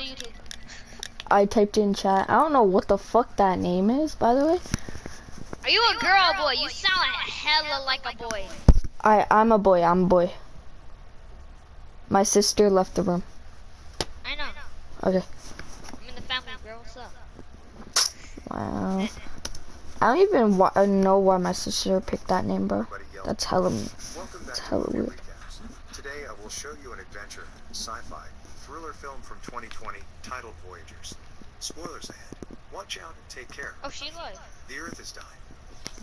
YouTube? I typed in chat. I don't know what the fuck that name is, by the way. Are you a girl or boy? You sound hella like a boy. I'm a boy. I'm a boy. My sister left the room. I know. Okay. I'm in the family, bro. What's up? Wow. I don't even know why my sister picked that name, bro. That's hella weird. Today I will show you an adventure, sci-fi, thriller film from 2020 titled Voyagers. Spoilers ahead. Watch out and take care. Oh, she lied. The Earth is dying.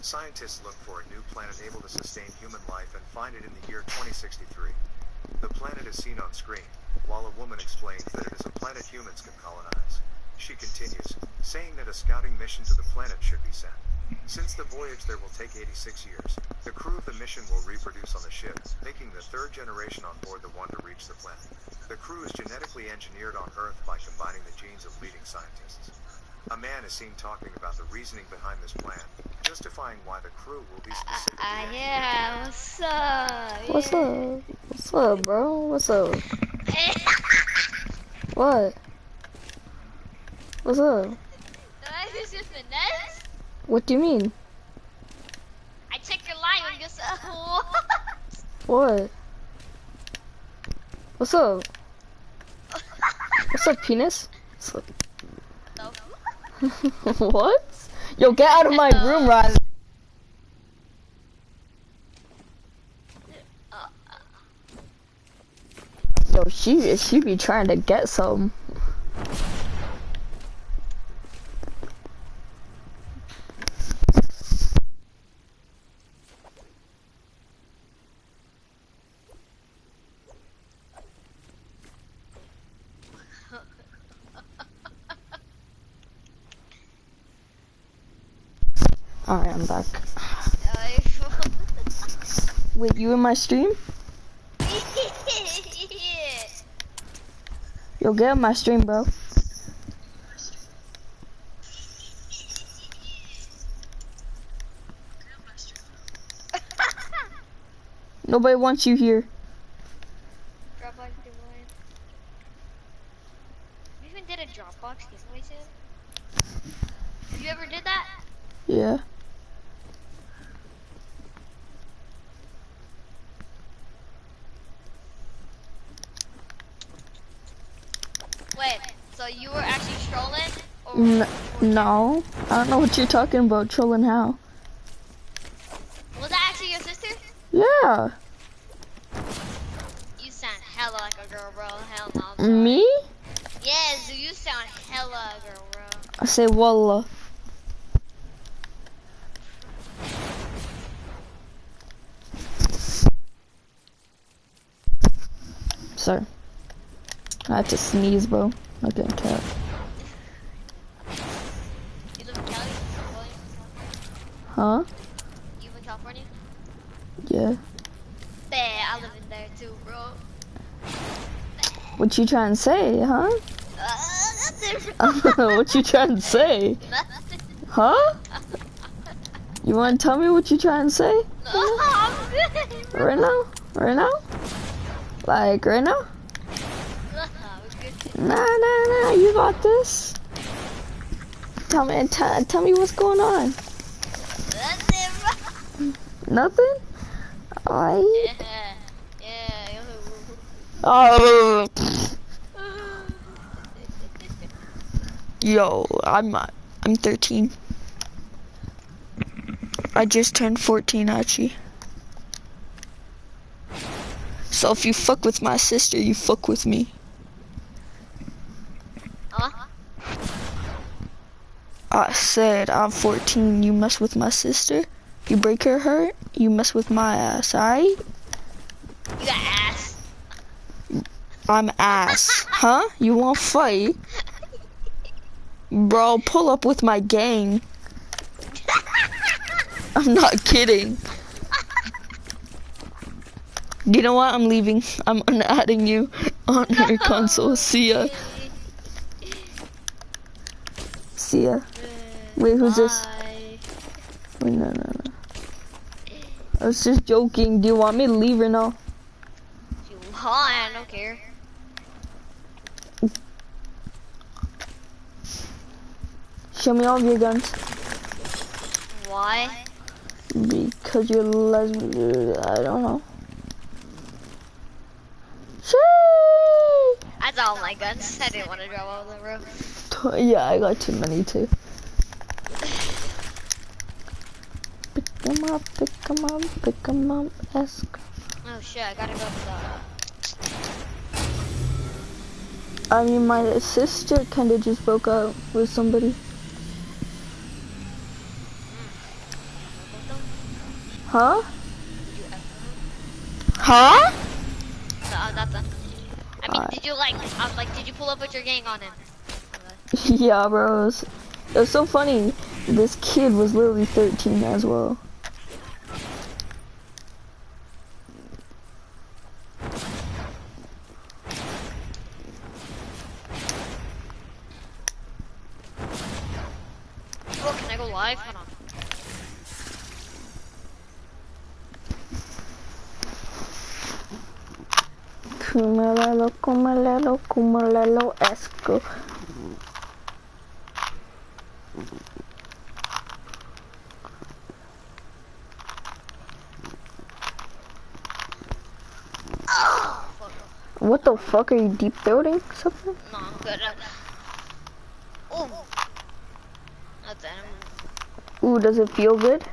Scientists look for a new planet able to sustain human life and find it in the year 2063. The planet is seen on screen, while a woman explains that it is a planet humans can colonize. She continues, saying that a scouting mission to the planet should be sent. Since the voyage there will take 86 years, the crew of the mission will reproduce on the ship, making the third generation on board the one to reach the planet. The crew is genetically engineered on Earth by combining the genes of leading scientists. A man is seen talking about the reasoning behind this plan, justifying why the crew will be specifically Yeah, what's up? What's up? What's up, bro? What's up? What? What's up? This is finesse? What do you mean? I checked your line and just What? What's up? What's up, penis? What's up? What? Yo, get out of my room, Riley. Yo, she be trying to get some. Alright, I'm back. Wait, you in my stream? Yeah. Yo, get in my stream, bro. Nobody wants you here. Dropbox giveaway. You even did a Dropbox giveaway soon? You ever did that? Yeah. Wait, so you were actually strolling? No. I don't know what you're talking about. Trolling how? Was that actually your sister? Yeah. You sound hella like a girl, bro. Hell no. I'm sorry. Me? Yes, you sound hella a girl, bro. I say wallah. Sorry. I had to sneeze, bro. Not getting cat. You live in Cali? Huh? You live in California? Yeah. Yeah, I live in there too, bro. What you trying to say, huh? Nothing. What you trying to say? Nothing. Huh? You want to tell me what you trying to say? No, I'm good, bro. Right now? Right now? Like, right now? Nah, you got this. Tell me what's going on. Nothing, bro. Nothing? Alright. Yeah. Oh. Yo, I'm 13. I just turned 14, actually. So if you fuck with my sister, you fuck with me. Huh? I said I'm 14, you mess with my sister, you break her heart, you mess with my ass, alright? You got ass. I'm ass, huh? You wanna fight? Bro, pull up with my gang. I'm not kidding. You know what? I'm leaving. I'm unadding you on your console. See ya. See ya. Wait, who's this? Wait, no. I was just joking. Do you want me to leave or no? I don't care. Show me all of your guns. Why? Because you're lesbian. I don't know. Shee! That's all my guns. I didn't want to drop over the roof. Yeah, I got too many too. Pick 'em up, pick 'em up, pick 'em up, ask. Oh shit, I gotta go to I mean, my sister kinda just broke up with somebody. Huh? Huh? No, nothing. I mean, did you did you pull up with your gang on him? Yeah, bro. It was so funny. This kid was literally 13 as well. Bro, can I go live? Hold on. Kumalalo, kumalalo, kumalalo, esco. What the fuck, are you deep throating something? No, I'm good. Oh. Nothing. Ooh, does it feel good?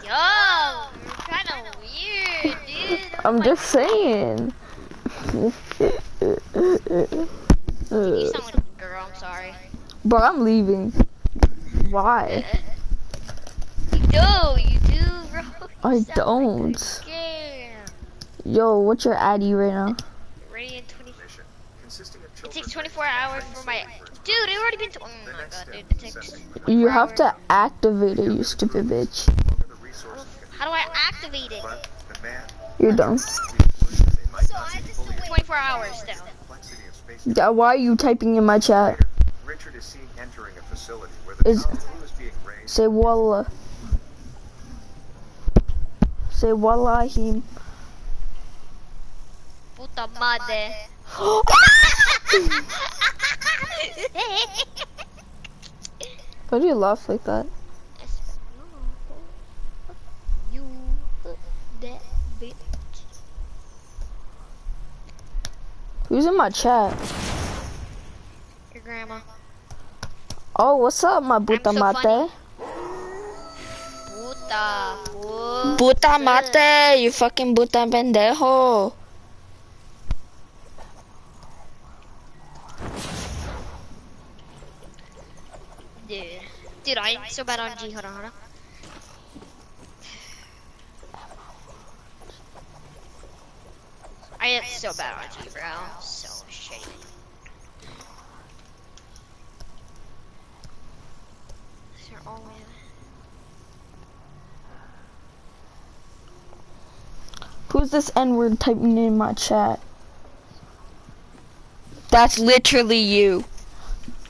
Yo, you're kind of weird, dude. I'm just saying. You sound like a girl, I'm sorry. Bro, I'm leaving. Why? You do, bro. I You sound don't. Like a girl. Yo, what's your ID right now? Ready in 20. Mission consisting of It children takes 24 hours for my. Dude, it already been. Oh my god, dude. It takes. You have to activate it, you stupid bitch. How do I activate it? But the man You're dumb. So I have to still wait 24 hours still. complexity of space. Yeah, why are you typing in my chat? Richard is seen entering a facility where the Is- child who is being raised. Say wallah. Say wallahi. Puta madre. Why do you laugh like that? You that bitch. Who's in my chat? Your grandma. Oh, what's up, my puta so mate? funny. Puta. Puta mate, you fucking puta pendejo. Dude, I'm so bad on G. Hold on. I am so bad on G, bro. So shitty. They're all in. Who's this N-word typing in my chat? That's literally you.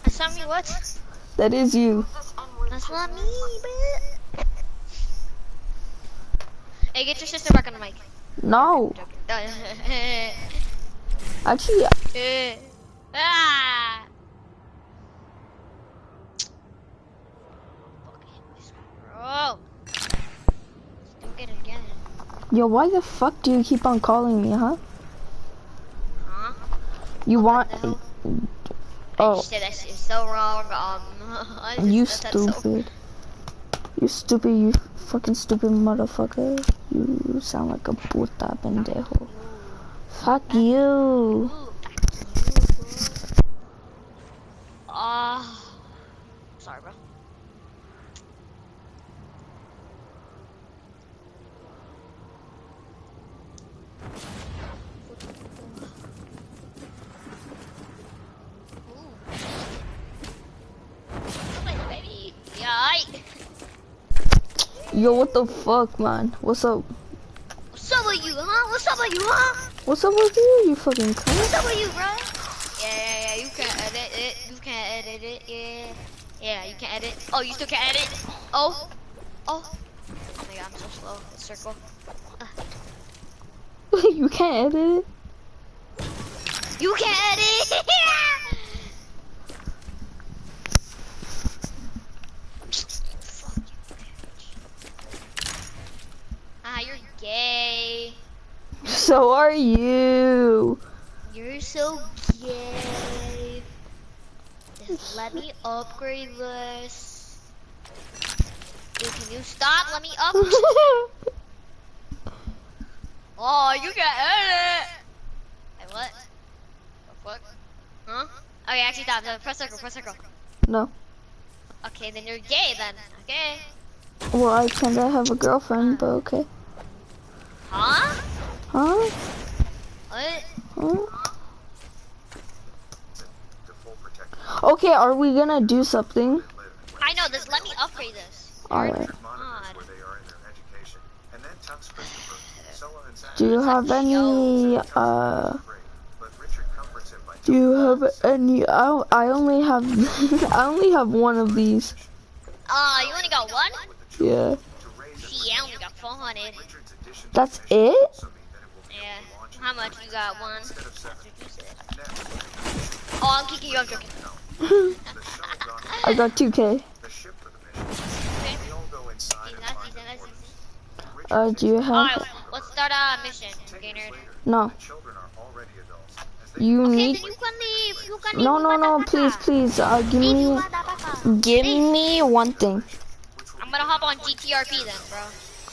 That's not me, what? That is you. That's not me, but... Hey, get your sister back on the mic. No. Actually, Ah! Bro. Don't get it again. yo, why the fuck do you keep on calling me, huh? Huh? You want... I Oh, just said that shit is so wrong. I just you said that so- stupid. You stupid, you fucking stupid motherfucker. You sound like a puta pendejo. Fuck you. Sorry, bro. Baby. Yeah, Yo, what the fuck, man? What's up? What's up with you, huh? What's up with you, huh? What's up with you, you fucking cunt? What's up with you, bro? Yeah, you can edit it. You can edit it, yeah. Yeah, you can edit. Oh, you still can edit? Oh. Oh my god, I'm so slow. It's circle. You can't edit it? You can edit! are you? You're so gay. Just let me upgrade this. Dude, can you stop? Let me up. Oh, you can edit. Wait, what? The fuck? Huh? Okay, actually stop. No, press circle, press circle. No. Okay, then you're gay then. Okay. Well, I kinda have a girlfriend, but okay. Huh? Huh? What? Huh? To full protection. Okay, are we gonna do something? I know this. Let me upgrade this. Alright. Monitors where they are in their education, and then tucks Christopher, Scylla, and Zach. Do you have any, But Richard comforts him by do you have any, I only have, I only have one of these. You only got one? Yeah. Gee, I only got 400. That's it? Yeah. How much you got? One? That's what you said. Oh, I'm kicking you. I'm joking. I got 2K. The ship for the mission. We all go inside and find their quarters. Do you have, Alright, let's start a mission. Okay, nerd. no. The children are already adults. As they You Okay, need, then you can leave. You can leave. no, please, give me one thing. I'm gonna hop on GTRP then, bro.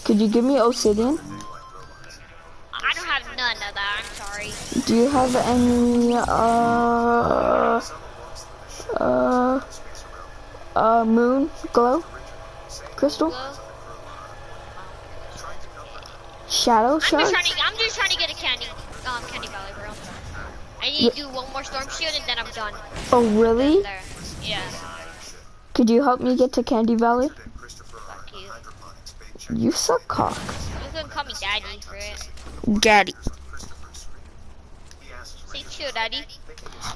Could you give me obsidian? I don't have none of that. I'm sorry. Do you have any, moon glow? Crystal? Hello? Shadow I'm shark? just trying to get a candy valley, bro. I need to do one more storm shield and then I'm done. Oh, really? There. Yeah. Could you help me get to Candy Valley? Fuck you. You suck cock. You can call me daddy, right? Gaddy. Say chill, daddy.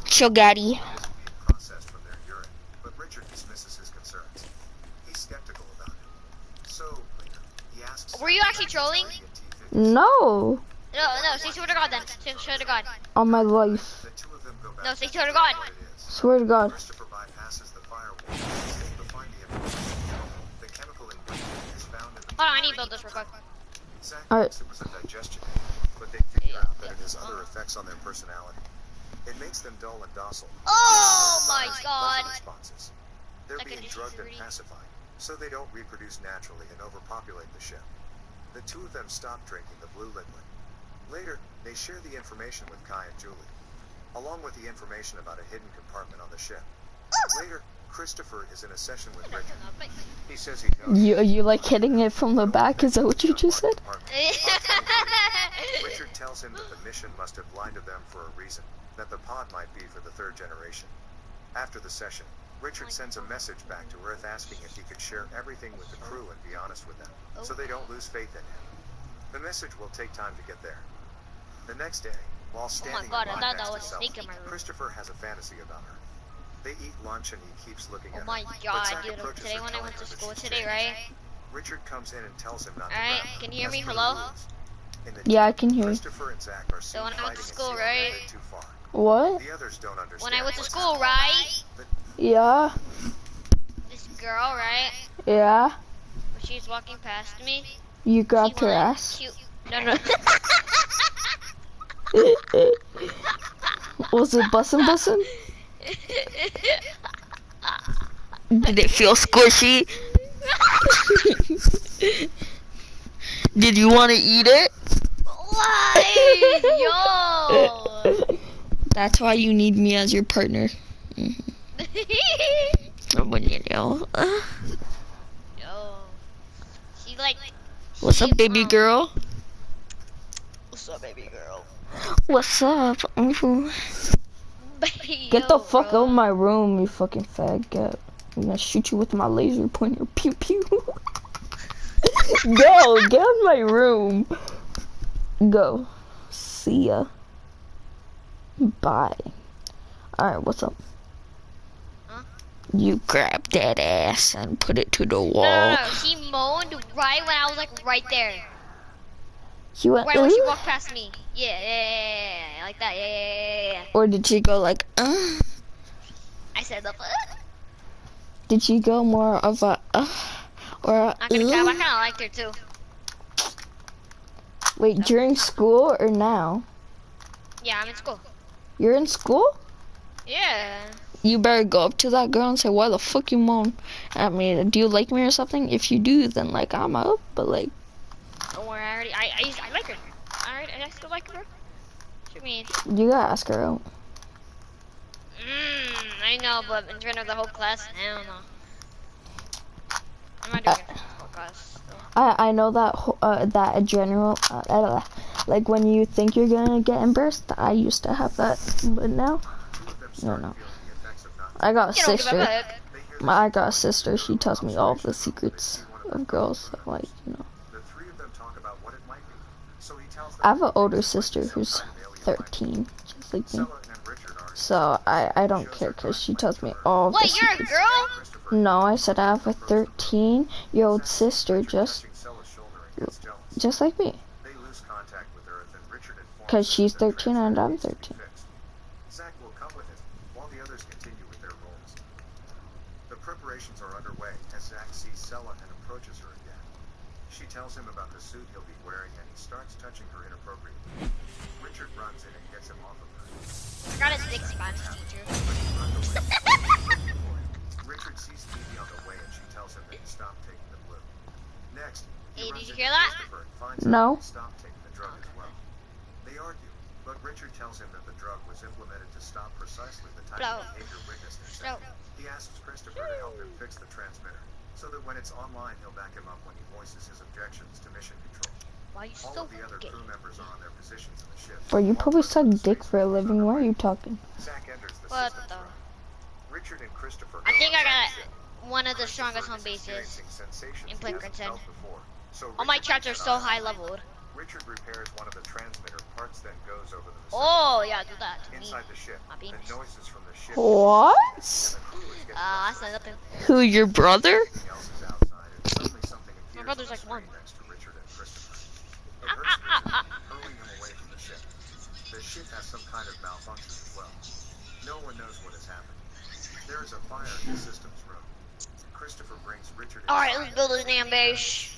Chill, Gaddy. processed from their urine, but Richard dismisses his concerns. He's skeptical about it. So later, he asks. Were you actually trolling? No. No, say swear to God then. Say swear to God. On my life. The two of them go back No, say swear to God. where it is. Swear to God. Christopher bypasses the firewall and is able to find the information. The chemical ingredient is found in the. Hold on, I need to build this real quick. Zach Alright. thinks it was a digestion aid, but they figure out that it has other effects on their personality. It makes them dull and docile. Oh my Buffer God. responses. They're Like a being drugged and disagree. pacified, so they don't reproduce naturally and overpopulate the ship. The two of them stop drinking the blue liquid. Later, they share the information with Kai and Julie, along with the information about a hidden compartment on the ship. Later, Christopher is in a session with Richard. He says he knows. You like hitting it from the back? Is that what you just said? Richard tells him that the mission must have lied to them for a reason, that the pod might be for the third generation. After the session, Richard sends a message back to Earth asking if he could share everything with the crew and be honest with them, so they don't lose faith in him. The message will take time to get there. The next day, while standing God, in I line thought that next to was a Sally, snake in my room. Christopher has a fantasy about her. They eat lunch and he keeps looking Oh at my her. But God, Zach dude. approaches Today her, when I telling went to her that school she's today, changed. right? Richard comes in and tells him not to Alright, grab her, can you hear me? as per the Hello? rules. In the Yeah, I team, can hear you. Christopher and Zach are seen So when I went to fighting school, and stealing right? a bit too far. What? The others don't understand. When I went to what's school, happening. right? Yeah. This girl, right? Yeah. When she was walking past me, You grabbed she her wanted- ass. No. Was it bussin'? Did it feel squishy? Did you want to eat it? Why? Yo! That's why you need me as your partner. Yo. She like... What's up, baby she, girl? What's up, baby girl? What's up? Get the fuck out of my room, you fucking faggot. I'm gonna shoot you with my laser pointer. Pew pew. Go, get out of my room. Go. See ya. Bye. Alright, what's up? Huh? You grab that ass and put it to the wall. No. She moaned right when I was like right there. She went, Right when she "Ooh?" walked past me. Yeah, like that. Yeah. Or did she go like, I said the fuck. Did she go more of a, or a, I kind of liked her too. Wait, during school or now? Yeah, I'm in school. You're in school? Yeah. You better go up to that girl and say, why the fuck you moan at me? Do you like me or something? If you do, then like I'm up, but like. Don't worry, I like her. Alright, I still like her, bro. What you mean? You gotta ask her out. I know, but in front of the whole class, hell no. I'm not doing it in front of the whole class, though. I know that that a general like when you think you're gonna get embarrassed. I used to have that, but now no. I got a You don't give a sister. fuck. I got a sister. She tells me all the secrets of girls. So like I have an older sister who's 13, just like me. So I don't care because she tells me all the Wait, you're a secrets. girl? No, I said I have a 13-year-old sister just like me. Because she's 13 and I'm 13. Zach will come with him while the others continue with their roles. The preparations are underway as Zach sees Sella and approaches her again. She tells him about the suit he'll be wearing and he starts touching her inappropriately. Richard runs in and gets him off of her. I got a dick spot, teacher. Richard sees Stevie on the way and she tells him that he stopped taking the blue. Next, Hey, did you hear that? No. Stopped taking the drug as well. They argue, but Richard tells him that the drug was implemented to stop precisely the type of behavior witnessed in Zach. He asks Christopher to help him fix the transmitter, so that when it's online, he'll back him up when he voices his objections to mission control. Why are you All so of the other gay? crew members are on their positions in the ship. Bro, you probably suck dick for a living. Why are you talking? Zach enters the What systems the? room. Richard and Christopher I think I go got outside the ship. one of the strongest home Christopher is bases experiencing sensations in he hasn't Pinkerton. felt before, so All my Richard chats are keeps an so eye on high him. leveled. Richard repairs one of the transmitter parts, then goes over to the Oh, yeah, do that to me. inside the ship. My The penis. noises from the ship. What? And the crew is getting That's nothing. Who, your brother? Everything else is outside, and suddenly something appears My brother's on the like one. screen next to Richard and Christopher. It hurts Richard, hurling him away from the ship. The ship has some kind of malfunction as well. No one knows what has happened. There is a fire in the systems room. Christopher brings Richard Alright, inside let's build a and damn base.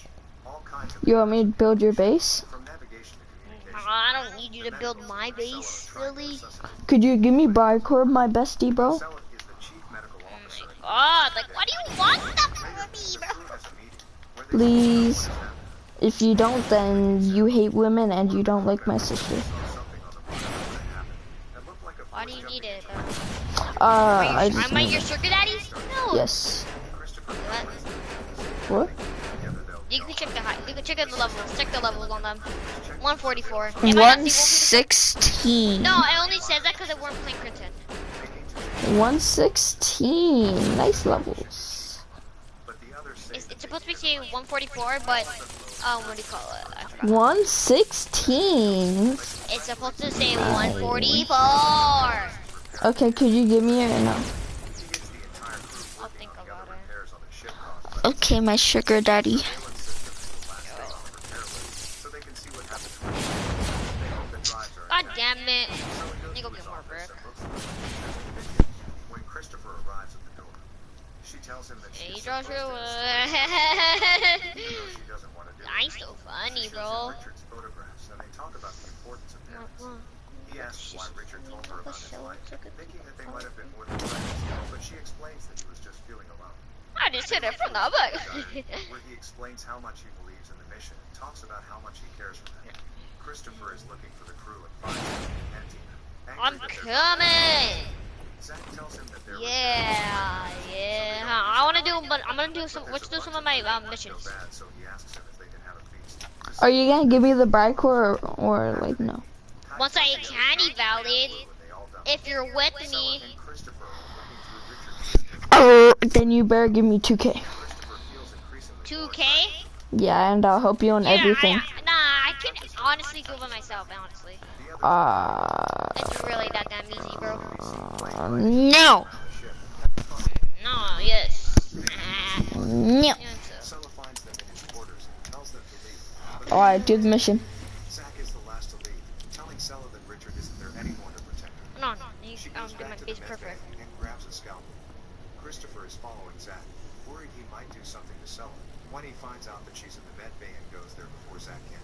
all kinds of You want me to build your base? from navigation to communication. I don't need you to build my base, silly. Could you give me Bricorb, my bestie, bro? Sella is the chief medical officer. God, like, what do you want stuff from me, bro? Has a meeting where they Please. If you don't, then you hate women and you don't like my sister. something on the bottom of what happened. It looked like a Why do you need it, though? I just Am I need your it. sugar daddy? No. Yes. Christopher What? What? together though. You can check the height. You can check the levels. Check the levels on them. 144. Am I not seeing 116. No, it only says that because it weren't Pinkerton. 116. Nice levels. But the others say It's supposed to be saying 144, but what do you call it? I forgot. 116. It's supposed to say 144. Okay, could you give me it or no? I'll think about it. repairs on the ship cost Okay, my sugar daddy. so they can see what happened to it. They hope the drives are God damn it. Let me go get more brick. when Christopher arrives at the door, she tells him that Hey, she's Joshua. she doesn't want to do it. I'm so funny, She shows bro. him Richard's photographs and they talk about the importance of parents. He asks why Richard told her about his life, thinking that they might have been more than friends, but she explains that he was just feeling alone. I just hit it from the back. Where he explains how much he believes in the mission and talks about how much he cares for them. Christopher is looking for the crew and finds them in the canteen. I'm Angry that they're coming. Zach tells him that they're Yeah. I want to do, but I'm gonna do some. Let's do some of my missions. bad, so he asks him if they can have a feast. Are you gonna give me the Bricorb or like no? Once I can evaluate, if you're with me, And Christopher are looking through Richard's Then you better give me 2K. Christopher feels increasingly 2K. Yeah, and I'll help you on everything. Nah, I can honestly do it myself. Honestly, it's really that damn easy, bro. No. No, yes. No. Sella finds them in his quarters and tells them to leave. But Alright, do the mission. Zach is the last to leave, telling Sella that Richard isn't there anymore to protect her. No, you She do goes my back to base the med perfect. bay and grabs a scalpel. Christopher is following Zach, worried he might do something to Sella, when he finds out that she's in the med bay and goes there before Zach can.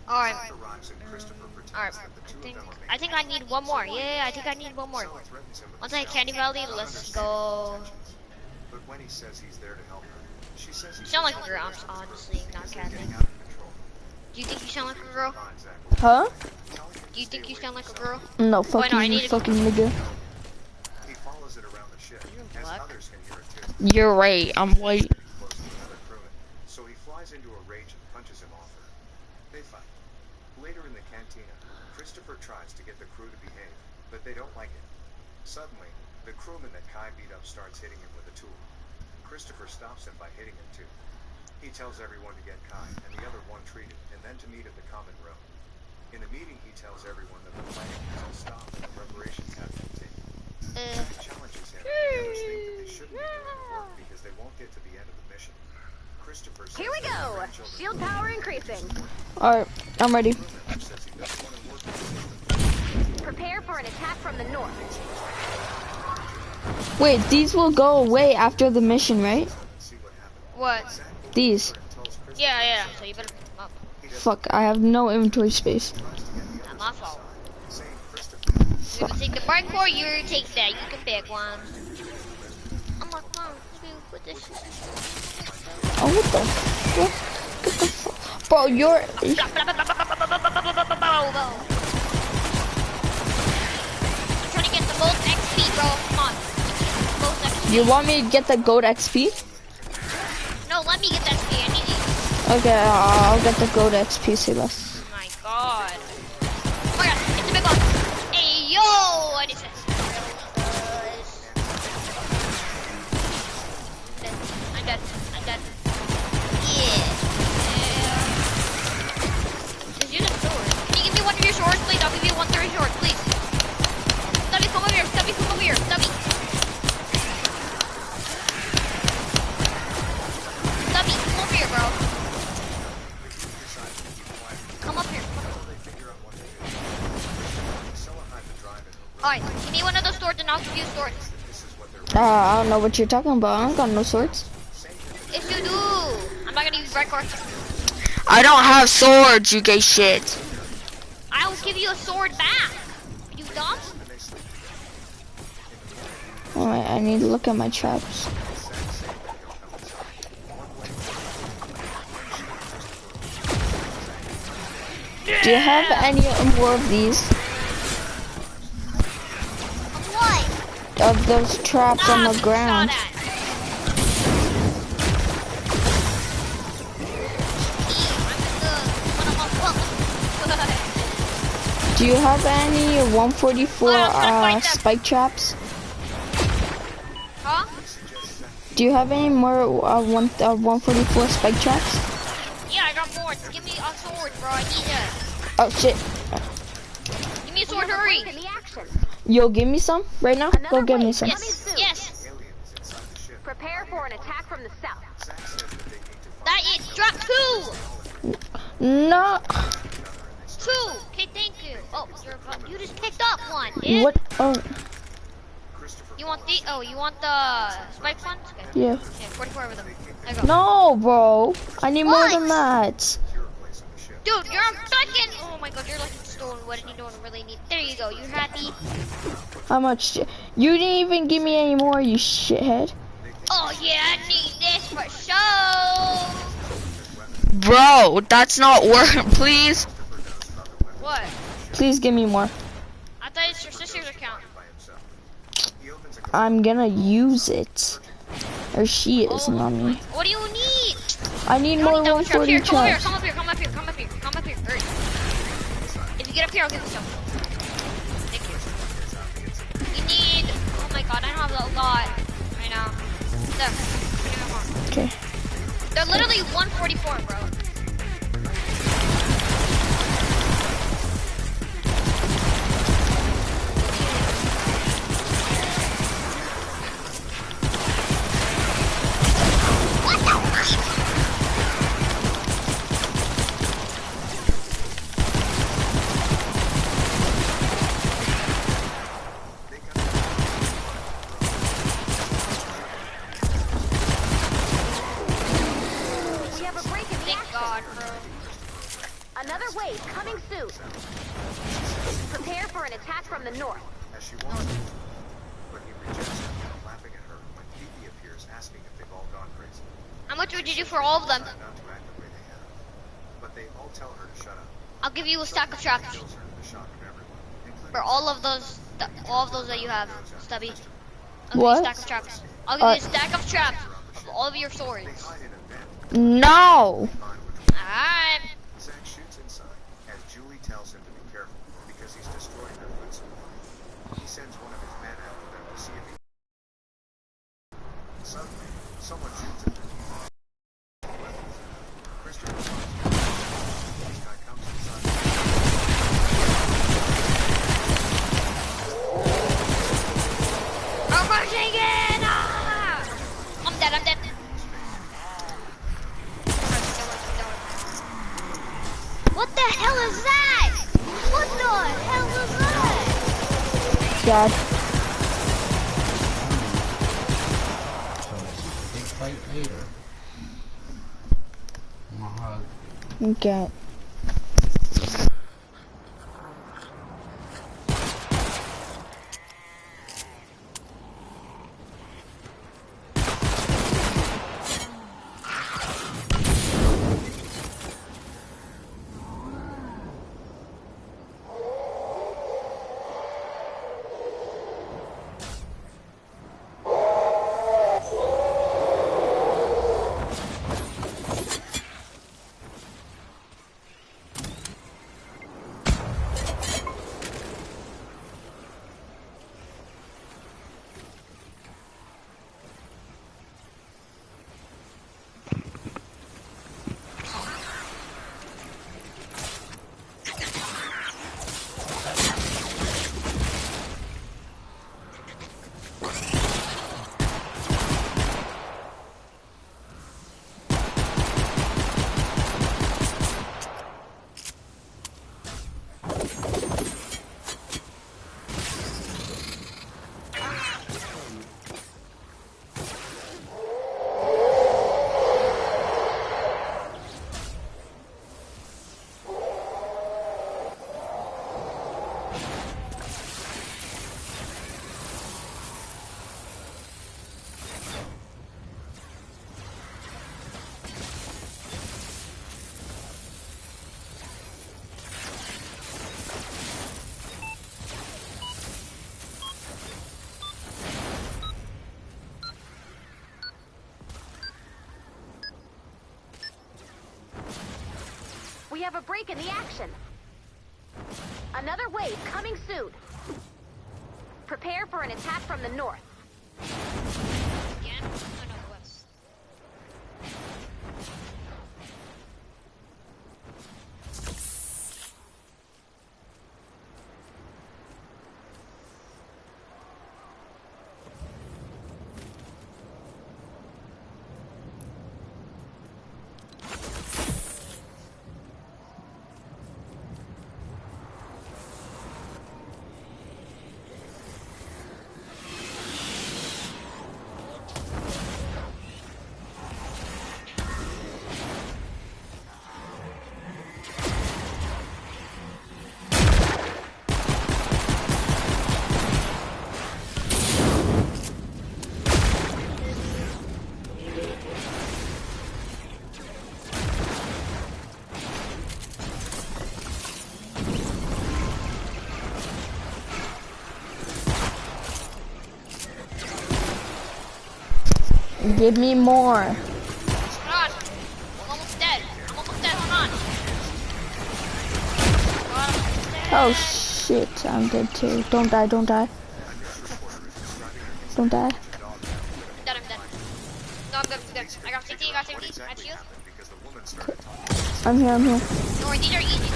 All right. Doc arrives and Christopher pretends All right. that the two of them are I think I need one more. Yeah, I think I need one more. Sella threatens him with Once a I hit Candy challenge Valley, to let's understand go. his intentions. But when he says he's there to help her, she says You he's sound like a just girl, the rest of his honestly, group not because they're capping. getting out of control. Do you think you sound like a girl? Fine, Zach. Huh? Do you think you sound like a girl? No, Wait, fuck no, I you, need to- fucking nigga. He follows it around the ship, You're as black. others can hear it too. You're right, I'm white. Close to another crewman, so he flies into a rage and punches him off her. They fight. Later in the cantina, Christopher tries to get the crew to behave, but they don't like it. Suddenly, the crewman that Kai beat up starts hitting him with a tool. Christopher stops him by hitting him too. He tells everyone to get Kai and the other one treated, and then to meet at the common room. In the meeting, he tells everyone that the fighting has stopped and the reparations have been taken. He challenges him, and the others think that they shouldn't be doing the work because they won't get to the end of the mission. Christopher says Here we that go. the grandchildren Shield power increasing. Alright, I'm ready. crewman says he doesn't want to work with them. Prepare for an attack from the north. Wait, these will go away after the mission, right? See what happens. What? These. Yeah, yeah. So you better pick them up. Fuck, I have no inventory space. Not my fault. Saying Christopher You can take the bike or you take that. You can pick one. I'm like, 1, 2, put this. Oh, what the? What? Get the fuck? Bro, you're... I'm trying to get the most XP, bro. Come on. Most XP. You want me to get the gold XP? No, let me get that XP. I need it. Okay, I'll get the gold XP, say less. Oh my god. Oh my god, it's a big one. Hey, yo! I need this. I'm dead. I'm dead. Yeah. Just use a sword. Can you give me one of your swords, please? I'll give you one of your swords, please. Stubby, come over here. Stubby, come over here. Stubby. Stubby, come over here, bro. Come up here. Alright, give me one of those swords and I'll give you swords. I don't know what you're talking about. I don't got no swords. Yes, you do. I'm not gonna use red cards. I don't have swords, you gay shit. I will give you a sword back. You dumb? Alright, I need to look at my traps. Do you have any more of these? What? Of those traps on the ground? Do you have any 144 spike traps? Huh? Do you have any more 144 spike traps? Yeah, I got more. Give me a sword, bro. I need it. Oh shit. Give me a sword, hurry. In the action. Yo, give me some right now. Go get me some. Yes, yes. Prepare for an attack from the south. That is drop 2. No. 2. Okay, thank you. Oh, you just picked up one, dude. What? Oh, You want the? Oh, you want the spike ones? Okay. yeah. Yeah, 44 of them. There you go. No, bro. I need more What? than that. Dude, you're fucking. Oh my god, you're like stolen what you don't really need. There you go. You happy? How much? You didn't even give me any more, you shithead. Oh yeah, I need this for show. Bro, that's not working. Please. What? Please give me more. I thought it's your sister's account. I'm gonna use it. Or she is, not me. What do you need? I need You more don't need that much. Come 140 here, come over here, traps. come up here, come up here, come up here, come up here. Hurry. If you get up here, I'll give you some. Thank you. You need. Oh my god, I don't have a lot right now. There. Give me more. Okay. They're literally 144, bro. Another wave coming soon. Prepare for an attack from the north. As she wants to, but he rejects her, laughing at her when Phoebe appears, asking if they've all gone crazy. How much would you do for all of them? Not to act the way they have, but they all tell her to shut up. I'll give you a stack of traps Kills her to the shock of everyone, including for all of those that you have, Stubby. I'll What? give you a stack of traps. I'll give you a stack of traps of all of your swords. They hide in a vent No. behind which Alright. Zach shoots inside as Julie tells him to be careful because he's destroying their food supply. He sends one of his men after them to see if he. Suddenly, someone shoots at them. Christian responds. This guy comes inside. I'm rushing in! Ah! I'm dead, I'm dead. What the hell is that? What the hell is that? Dad. Big fight later. Okay. We have a break in the action. Another wave coming soon. Prepare for an attack from the north. Again? Oh no, west. Give me more. Hold on. I'm almost dead. I'm almost dead. Hold on. God, I'm almost dead. Oh shit, I'm dead too. Don't die, don't die. Don't die. I'm dead, I'm dead. No, I'm good, I'm good. I got 60, I got 70. I have shield. Because the woman started talking. I'm here, I'm here. Don't worry, these are easy.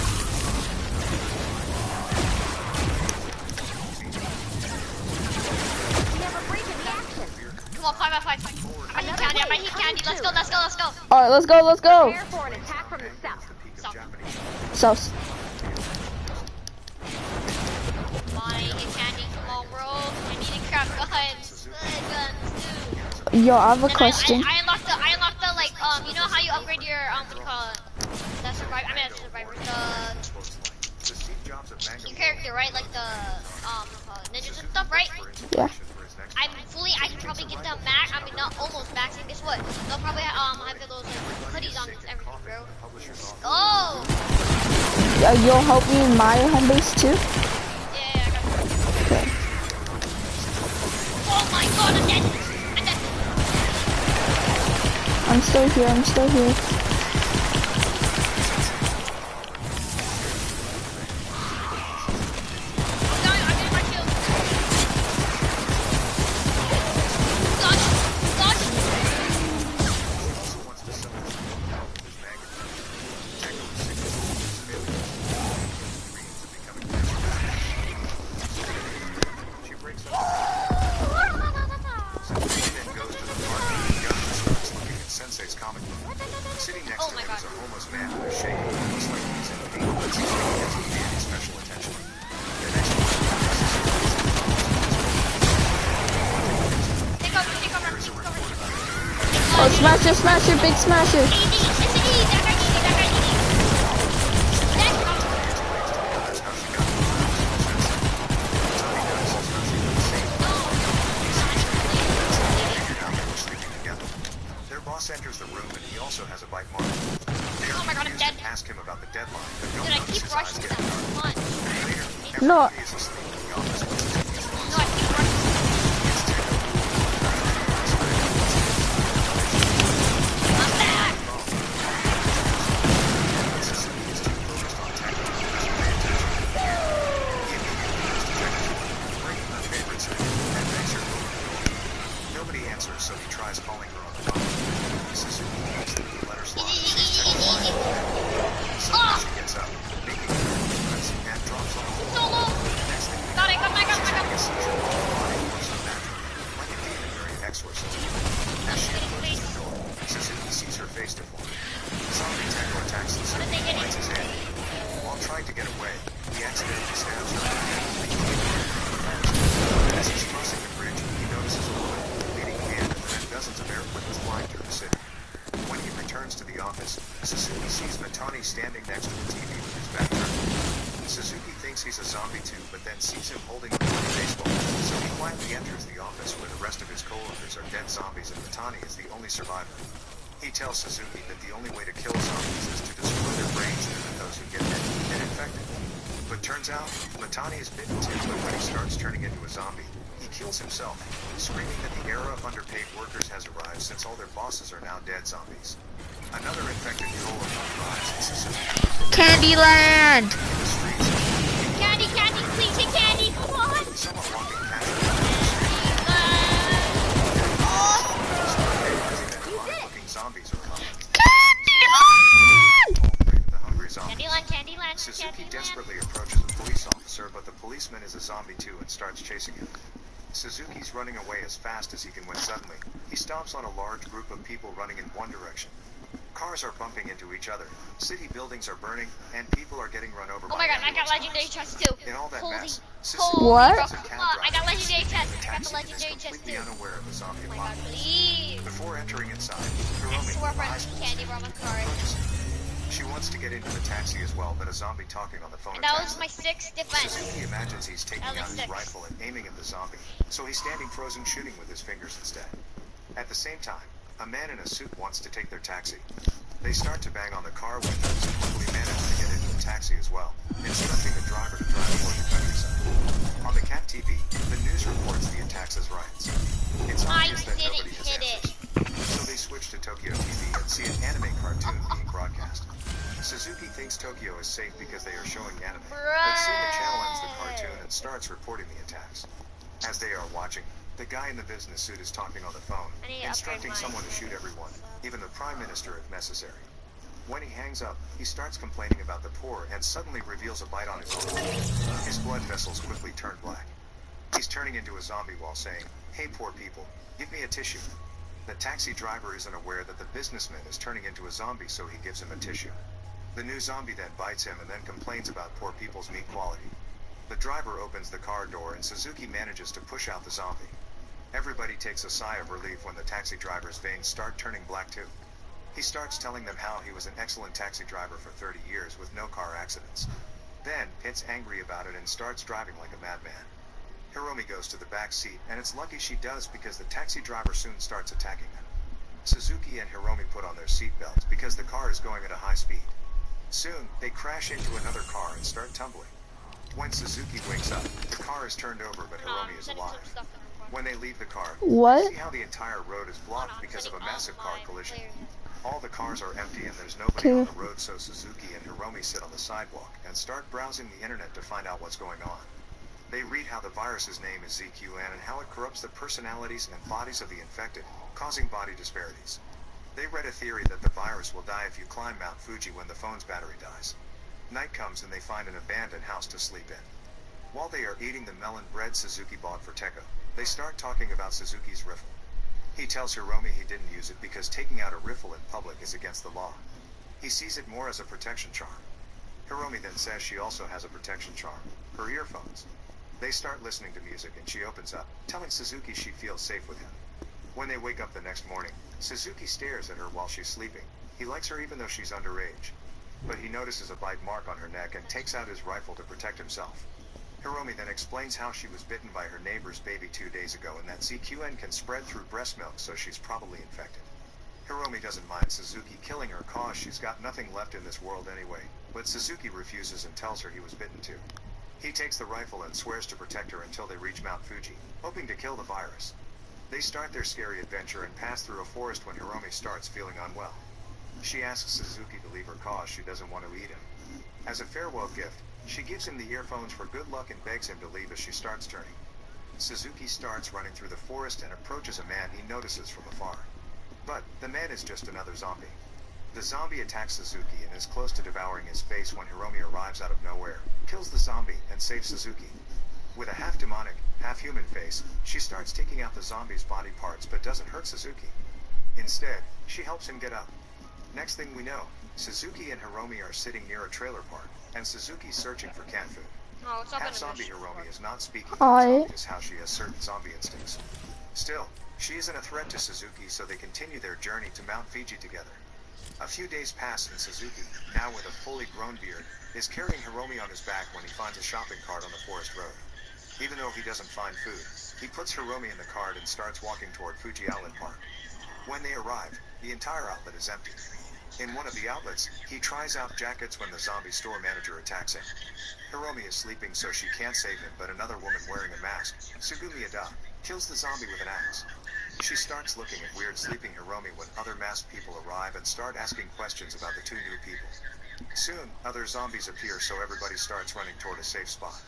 We have a break in the action. Come on, 5 by 5. I might hit candy, I might hit candy. Let's go, let's go, let's go. Alright, let's go, let's go. Prepare for an attack from the south. The peak of South. Japanese. South. Come on, I need to hit candy. Come on, bro. I need to craft guns. Guns, too. Yo, I have a And question. I unlocked the, like, you know how you upgrade your, what do you call it? The survivor, I mean, the survivor, the character, right? Like the ninjas and stuff, right? Yeah. I can probably get them max. I mean, not almost max. And guess what? They'll probably have those like hoodies on and everything, bro. Oh. You'll help me in my home base too. Yeah, I got you. Okay. Oh my god, I'm dead. I'm dead. I'm still here. I'm still here. Oh, smasher, smasher, big smasher. Their boss enters the room and he also has a bite mark. Oh my god, I'm dead. Ask him about the deadline. Dude, I keep rushing them. Come on. No. No, I keep rushing. I'm back. Nobody answers, so he tries calling her on the phone. Suzuki thinks that he let her slide. Oh! She gets up, making and drops on the floor. So low. Next thing Got it, got my. like a demon during an exorcism. As she approaches the door, Suzuki sees her face deform. Zombie Tango attacks the suit and bites his hand. While trying to get away, he accidentally stabs her. As he's crossing the bridge, he notices a woman leading a hand and then dozens of airplanes flying through the city. When he returns to the office, Suzuki sees Matani standing next to the TV with his back turned. Suzuki thinks he's a zombie too, but then sees him holding a bloody baseball, so he quietly enters the office where the rest of his coworkers are dead zombies and Matani is the only survivor. He tells Suzuki that the only way to kill zombies is to destroy their brains and that those who get bitten get infected. But turns out, Matani is bitten too, but when he starts turning into a zombie, he kills himself, screaming that the era of underpaid workers has arrived since all their bosses are now dead zombies. Another infected coworker arrives and Suzuki Candyland! in the streets. Candy, please hit candy, come on. Someone walking casually down the street. Looking zombies are coming. The hungry zombies. Candyland, Suzuki Candyland. desperately approaches a police officer, but the policeman is a zombie too and starts chasing him. Suzuki's running away as fast as he can when suddenly, he stomps on a large group of people running in one direction. Cars are bumping into each other, city buildings are burning, and people are getting run over Oh by my god, I got ambulance legendary cars. chest too. In all that Holy, mess, What? is a Come cab on, I got driver. legendary chest. The I got the taxi legendary is chest completely too. unaware of the zombie Oh my god, apocalypse. please. Before entering inside, I Hiromi, swear the for high school candy, bro, I'm sorry. approaches him. She wants to get into the taxi as well, but a zombie talking on the phone And that attacks was my her. 6th defense. Suzuki imagines he's taking That out was his 6. rifle and aiming at the zombie, so he's standing frozen shooting with his fingers instead. At the same time, a man in a suit wants to take their taxi. They start to bang on the car windows and quickly manage to get into the taxi as well, instructing the driver to drive toward the countryside. On the cat TV, the news reports the attacks as riots. It's I obvious that didn't nobody has hit it. answers. So they switch to Tokyo TV and see an anime cartoon being broadcast. Suzuki thinks Tokyo is safe because they are showing anime, but soon the channel ends the cartoon and starts reporting the attacks. As they are watching, the guy in the business suit is talking on the phone, I need to instructing upgrade someone to mine. shoot everyone, even the prime minister if necessary. When he hangs up, he starts complaining about the poor and suddenly reveals a bite on his arm. His blood vessels quickly turn black. He's turning into a zombie while saying, "Hey poor people, give me a tissue." The taxi driver isn't aware that the businessman is turning into a zombie, so he gives him a tissue. The new zombie then bites him and then complains about poor people's meat quality. The driver opens the car door and Suzuki manages to push out the zombie. Everybody takes a sigh of relief when the taxi driver's veins start turning black too. He starts telling them how he was an excellent taxi driver for 30 years with no car accidents. Then, Pit's angry about it and starts driving like a madman. Hiromi goes to the back seat, and it's lucky she does because the taxi driver soon starts attacking them. Suzuki and Hiromi put on their seatbelts because the car is going at a high speed. Soon, they crash into another car and start tumbling. When Suzuki wakes up, the car is turned over but Hiromi is alive. When they leave the car, What? they see how the entire road is blocked because of a massive car collision. All the cars are empty and there's nobody on the road, so Suzuki and Hiromi sit on the sidewalk and start browsing the internet to find out what's going on. They read how the virus's name is ZQN and how it corrupts the personalities and bodies of the infected, causing body disparities. They read a theory that the virus will die if you climb Mount Fuji when the phone's battery dies. Night comes and they find an abandoned house to sleep in. While they are eating the melon bread Suzuki bought for Teko, they start talking about Suzuki's riffle. He tells Hiromi he didn't use it because taking out a riffle in public is against the law. He sees it more as a protection charm. Hiromi then says she also has a protection charm, her earphones. They start listening to music and she opens up, telling Suzuki she feels safe with him. When they wake up the next morning, Suzuki stares at her while she's sleeping. He likes her even though she's underage. But he notices a bite mark on her neck and takes out his rifle to protect himself. Hiromi then explains how she was bitten by her neighbor's baby 2 days ago and that ZQN can spread through breast milk, so she's probably infected. Hiromi doesn't mind Suzuki killing her cause she's got nothing left in this world anyway, but Suzuki refuses and tells her he was bitten too. He takes the rifle and swears to protect her until they reach Mount Fuji, hoping to kill the virus. They start their scary adventure and pass through a forest when Hiromi starts feeling unwell. She asks Suzuki to leave her cause she doesn't want to eat him. As a farewell gift, she gives him the earphones for good luck and begs him to leave as she starts turning. Suzuki starts running through the forest and approaches a man he notices from afar. But the man is just another zombie. The zombie attacks Suzuki and is close to devouring his face when Hiromi arrives out of nowhere, kills the zombie, and saves Suzuki. With a half-demonic, half-human face, she starts taking out the zombie's body parts but doesn't hurt Suzuki. Instead, she helps him get up. Next thing we know, Suzuki and Hiromi are sitting near a trailer park, and Suzuki's searching for cat food. Half-zombie Hiromi is not speaking, is how she has certain zombie instincts. Still, she isn't a threat to Suzuki, so they continue their journey to Mount Fuji together. A few days pass and Suzuki, now with a fully grown beard, is carrying Hiromi on his back when he finds a shopping cart on the forest road. Even though he doesn't find food, he puts Hiromi in the cart and starts walking toward Fuji Outlet Park. When they arrive, the entire outlet is empty. In one of the outlets, he tries out jackets when the zombie store manager attacks him. Hiromi is sleeping so she can't save him, but another woman wearing a mask, Sugumi Ada, kills the zombie with an axe. She starts looking at weird sleeping Hiromi when other masked people arrive and start asking questions about the two new people. Soon, other zombies appear, so everybody starts running toward a safe spot.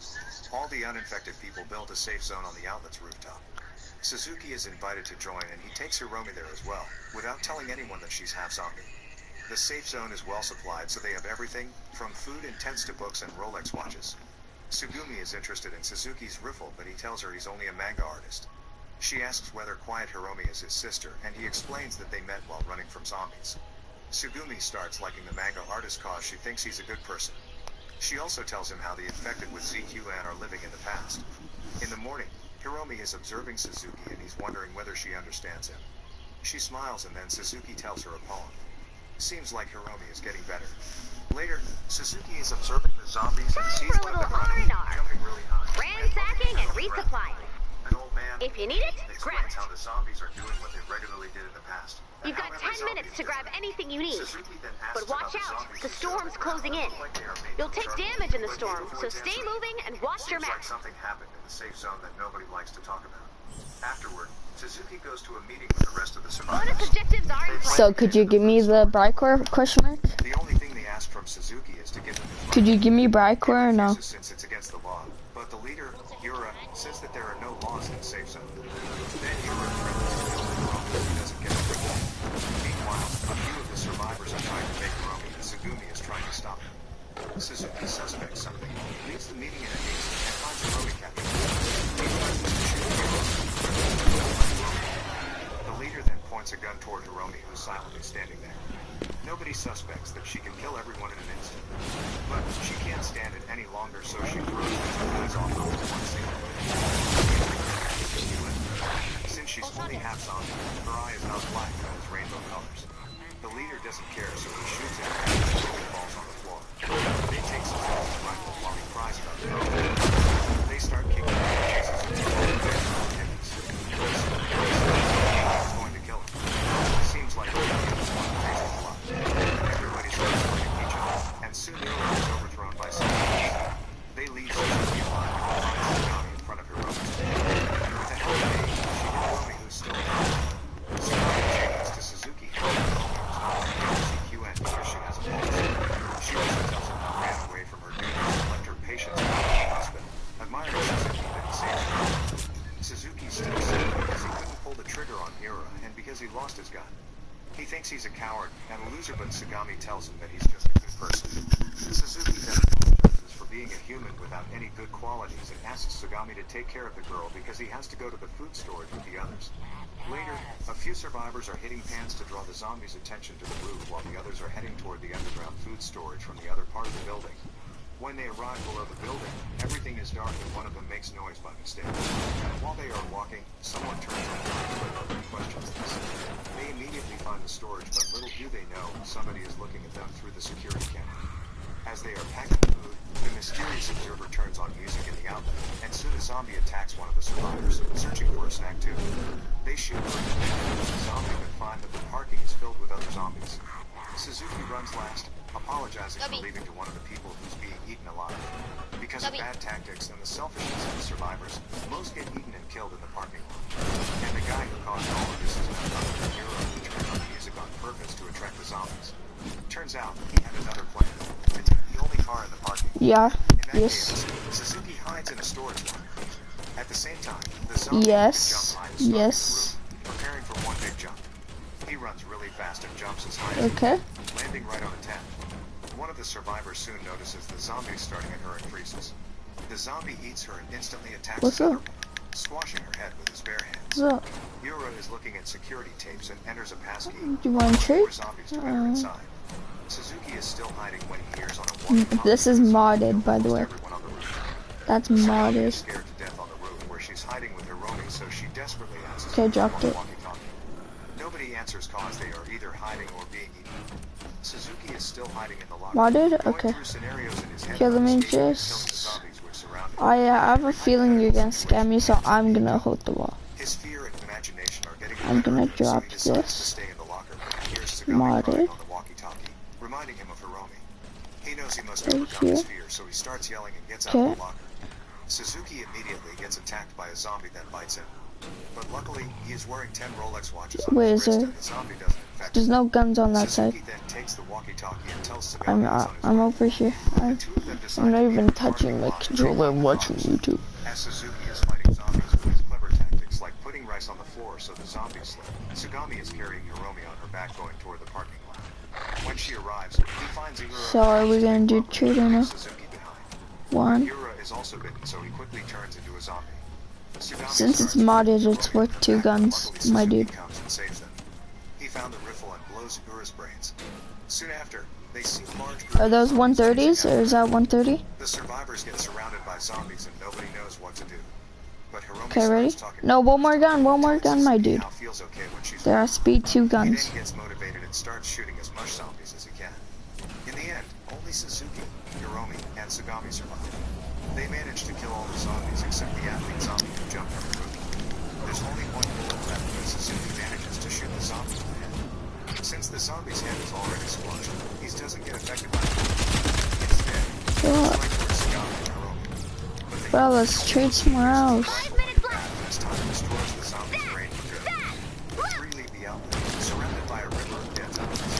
All the uninfected people build a safe zone on the outlet's rooftop. Suzuki is invited to join and he takes Hiromi there as well, without telling anyone that she's half zombie. The safe zone is well supplied, so they have everything, from food and tents to books and Rolex watches. Sugumi is interested in Suzuki's riffle, but he tells her he's only a manga artist. She asks whether Quiet Hiromi is his sister, and he explains that they met while running from zombies. Sugumi starts liking the manga artist cause she thinks he's a good person. She also tells him how the infected with ZQN are living in the past. In the morning, Hiromi is observing Suzuki and he's wondering whether she understands him. She smiles and then Suzuki tells her a poem. Seems like Hiromi is getting better. Later, Suzuki is observing the zombies and sees one of them running, jumping really high. Ransacking and resupplying. An old man If you need it, grab explains it. how the zombies are doing what they regularly did in the past. You've got 10 minutes to grab anything you need. But watch out, the storm's closing in. You'll take damage in the storm, so stay moving and watch your Like map. something happened in the safe zone that nobody likes to talk about. Afterward, Suzuki goes to a meeting with the rest of the survivors. Bonus objectives are in place. So could you give me the Brycor question mark? The only thing they ask from Suzuki is to give them his Could you give me Brycor or no? since it's against the law. But the leader, Yura, says that there are no laws in the safe zone. Then Yura threatens to kill Hiromi if he doesn't get it. Meanwhile, a few of the survivors are trying to take Hiromi and Sugumi is trying to stop him. Suzuki suspects something, leaves the meeting in a haste, and finds Hiromi captured. He threatens to shoot Hiromi. The leader then points a gun toward Hiromi, who's silently standing there. Nobody suspects that she can kill everyone in an instant. But she can't stand it any longer, so she throws her eyes off her with one single hit. Since she's fully half zombie, her eye is not black but has rainbow colors. The leader doesn't care, so he shoots at him and he falls on the floor. They take Suzuki's rifle while he cries about the girl. They start kicking him and chases him to all the way to the enemies. He's going to kill him. It seems like he was one crazy plot. Everybody starts fighting each other, and soon the order is overthrown by Suzuki. They leave Suzuki alive and find Sagami in front of Hiromi. With the help of Abe, she hit Hiromi, who's still alive. Sagami changes to Suzuki, and Hiromi was not able to see QN because she has a pulse. She also tells him how ran away from her duties and left her patients in the hospital, admiring Suzuki that he saved her. Suzuki's still sick because he couldn't pull the trigger on Miura and because he lost his gun. He thinks he's a coward and a loser, but Sagami tells him that he's just a good person. Suzuki then apologizes for being a human without any good qualities and asks Sagami to take care of the girl because he has to go to the food storage with the others. Later, a few survivors are hitting pans to draw the zombies' attention to the roof while the others are heading toward the underground food storage from the other part of the building. When they arrive below the building, everything is dark and one of them makes noise by mistake. While they are walking, someone turns on the light and questions this. They immediately find the storage, but little do they know somebody is looking at them through the security camera. As they are packing food, the mysterious observer turns on music in the outlet, and soon a zombie attacks one of the survivors, searching for a snack too. They shoot her, and the zombie can find that the parking is filled with other zombies. Suzuki runs last, apologizing for leaving to one of the people who's being eaten alive. Because of bad tactics and the selfishness of the survivors, most get eaten and killed in the parking lot. And the guy who caused all of this is none other than Miura, who turned on the music on purpose to attract the zombies. Turns out, he had another plan. It's the only car in the parking lot. Yeah. In that Yes. case, Suzuki hides in a storage locker. At the same time, the zombie Yes. jump line is stuck Yes. in the roof, preparing for one big jump. He runs really fast and jumps as high as he Okay. can, landing right on a tent. One of the survivors soon notices the zombie starting at her and freezes. The zombie eats her and instantly attacks What's the other up? woman, squashing her head with his bare hands. What's up? Miura is looking at security tapes and enters a passkey. Do you want to More trade? zombies to enter inside. Suzuki is still hiding when he hears on a walkie-talkie. This is modded, by the way. Everyone on the roof. That's Sagami is modded. scared to death on the roof where she's hiding with Hiromi, so she desperately asks Okay, him to dropped come on it. the walkie-talkie. Nobody answers cause they are either hiding or being eaten. Suzuki is still hiding in the locker. Modded? Going Okay. through scenarios in his head Okay, let me about escaping and just- killing the zombies which surround him. I have a feeling you're gonna scam me, so I'm gonna hold the wall. His fear and imagination are getting I'm the better gonna of him, so drop he decides this. to stay in the locker when he hears Sagami Modded. crying on the walkie-talkie, reminding him of Hiromi. He knows he must Right overcome his here. fear, so he starts yelling and gets out of Okay. the locker. Suzuki immediately gets attacked by a zombie that bites him. But luckily, he is wearing 10 Rolex watches on Wait, his is wrist there- and the zombie doesn't infect There's him. no guns on that Suzuki side. then takes the walkie-talkie and tells Sagami I'm he's on his I'm way. over here. The I'm two of them decide not to meet even in the touching parking my lot and controller. I'm take watching off. YouTube. As Suzuki is fighting zombies with his clever tactics like putting rice on the floor so the zombies slip, Sagami is carrying Hiromi on her back going toward the parking lot. When she arrives, he finds Miura So are we gonna do and trade or no? Suzuki behind. One. Miura is also bitten, so he quickly turns into a zombie. Sagami Since it's starts shooting modded, Hiromi it's in worth her 2 back, but guns, luckily my Suzuki dude. comes and saves them. He found the riffle and blows Ura's brains. Soon after, they see large group Are of those zombies 130s chasing or after is that 130? the survivors get surrounded by zombies and nobody knows what to do. But Hiromi Okay, ready? starts talking No, to one more gun, one more telling gun, my Suzuki dude. how it feels okay when she's There are speed 2 He guns. then gets motivated and starts shooting as much zombies as he can. In the end, only Suzuki, Hiromi, and Sagami survive. They manage to kill all the zombies except the athlete zombie who jumped from the roof. There's only one bullet left when Suzuki manages to shoot the zombie in the head. Since the zombie's head is already squashed, he doesn't get affected by it. Instead, he goes right towards Sagami and Hiromi. But they Bro, let's trade somewhere else. 5 minutes left. This time destroys the zombie's brain for good. The three leave the outlet, surrounded by a river of dead zombies.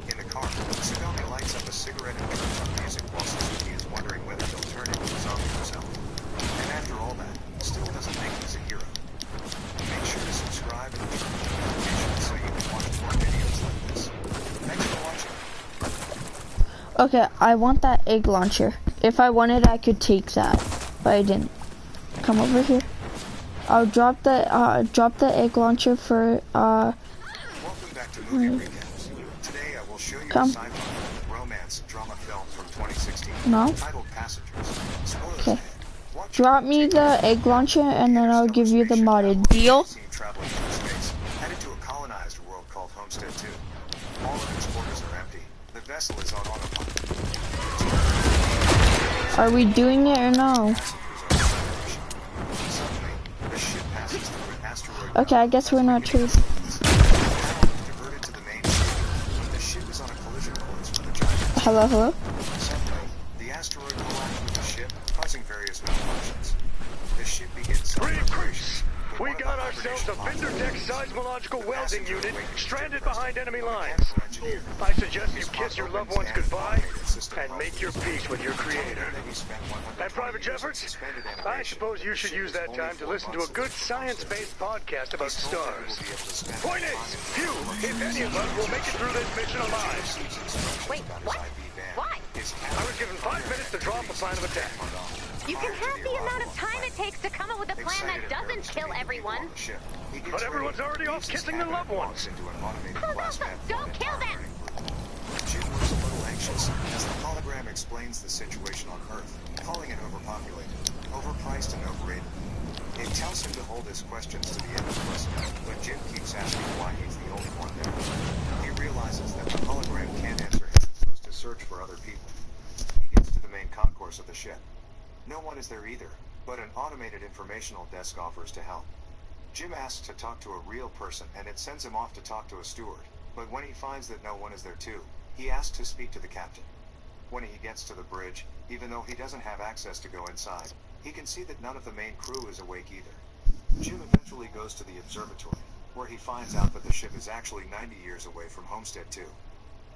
In the car, Sagami lights up a cigarette and turns on music while Suzuki is wondering whether he'll turn into a zombie himself. And after all that, still doesn't think he's a hero. Make sure to subscribe and turn on notifications so you can watch more videos like this. Thanks for watching. Okay, I want that egg launcher. If I wanted, I could take that, but I didn't. Come over here. I'll drop the egg launcher for Welcome back to Movie Recaps. Today I will show you Come. a sci-fi romance drama film from 2016 No. titled Passengers. Spoilers Okay. ahead. Watch Drop me the egg launcher and then I'll give you the modded deal. Traveling through space, headed to a colonized a world called Homestead 2. All of its quarters are empty. The vessel is on autopilot. Are we doing it or no? Suddenly, the ship passes through an asteroid. Okay, I guess we're not true. Diverted to the main ship. The ship is on a collision course with a giant. Hello, hello? Suddenly, the asteroid collides with the ship, causing various malfunctions. The ship begins Creeps! but We one of got the ourselves a hibernation Fender Deck pods seismological the welding passenger unit awakens stranded depressed. behind enemy The lines. mechanical engineer. I suggest you His kiss your pod loved opens ones and goodbye automated system and make your peace with your creator. That he spent 120 And Private years in Jeffords, suspended I animation. suppose you should The use ship that is time to only 4 listen to a months good away from science-based podcast about He's told that he stars. will be able to spend Point more is, time in few, if any of us, will make it through this mission alive. Wait, what? Why? I was given 5 minutes to draw up a plan of attack. You can have the amount of time it takes to come up with a plan that doesn't kill everyone. But everyone's already off kissing their loved ones. How about them? Don't kill them! Jim was a little anxious as the hologram explains the situation on Earth, calling it overpopulated, overpriced, and overrated. It tells him to hold his questions to the end of the list, but Jim keeps asking why he's the only one there. He realizes that the hologram can't answer him and goes to search for other people. He gets to the main concourse of the ship. No one is there either, but an automated informational desk offers to help. Jim asks to talk to a real person and it sends him off to talk to a steward, but when he finds that no one is there too, he asks to speak to the captain. When he gets to the bridge, even though he doesn't have access to go inside, he can see that none of the main crew is awake either. Jim eventually goes to the observatory, where he finds out that the ship is actually 90 years away from Homestead 2.